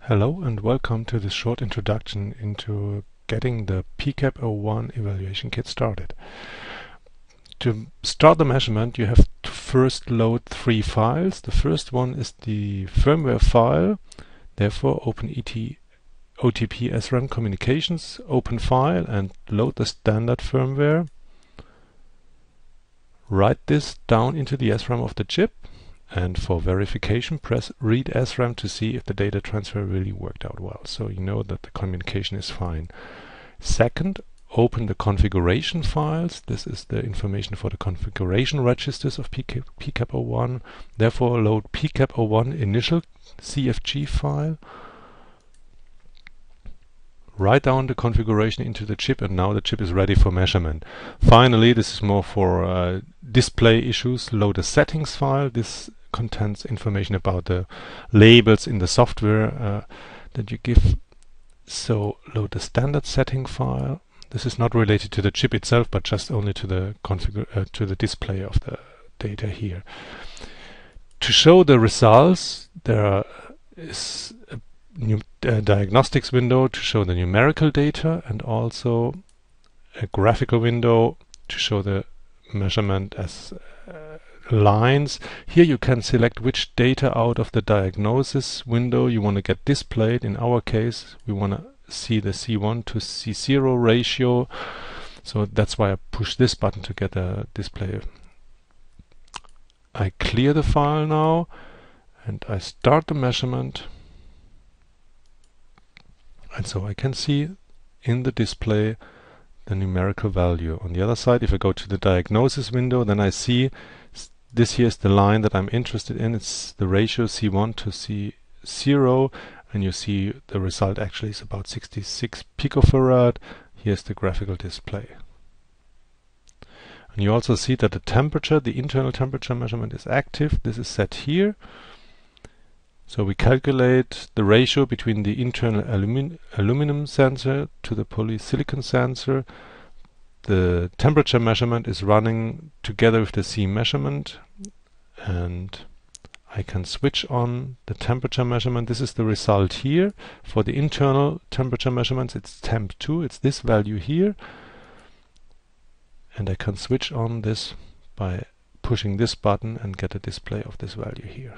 Hello and welcome to this short introduction into getting the PCapØ1 Evaluation Kit started. To start the measurement, you have to first load 3 files. The first one is the firmware file, therefore open OTP SRAM communications, open file and load the standard firmware. Write this down into the SRAM of the chip. And for verification, press read SRAM to see if the data transfer really worked out well, so you know that the communication is fine. Second, open the configuration files. This is the information for the configuration registers of PCapØ1. Therefore, load PCapØ1 initial CFG file. Write down the configuration into the chip, and now the chip is ready for measurement. Finally, this is more for display issues. Load a settings file. This contains information about the labels in the software that you give. So load the standard setting file. This is not related to the chip itself, but just only to the to the display of the data here. To show the results, there is a new diagnostics window to show the numerical data, and also a graphical window to show the measurement as lines. Here you can select which data out of the diagnosis window you want to get displayed. In our case, we want to see the C1 to C0 ratio, so that's why I push this button to get a display. I clear the file now and I start the measurement. And so I can see in the display the numerical value. On the other side, if I go to the diagnosis window, then I see this here is the line that I'm interested in. It's the ratio C1 to C0, and you see the result actually is about 66 picofarad. Here's the graphical display. And you also see that the temperature, the internal temperature measurement is active. This is set here. So we calculate the ratio between the internal aluminum sensor to the polysilicon sensor. The temperature measurement is running together with the C measurement, and I can switch on the temperature measurement. This is the result here. For the internal temperature measurements, it's temp2, it's this value here. And I can switch on this by pushing this button and get a display of this value here.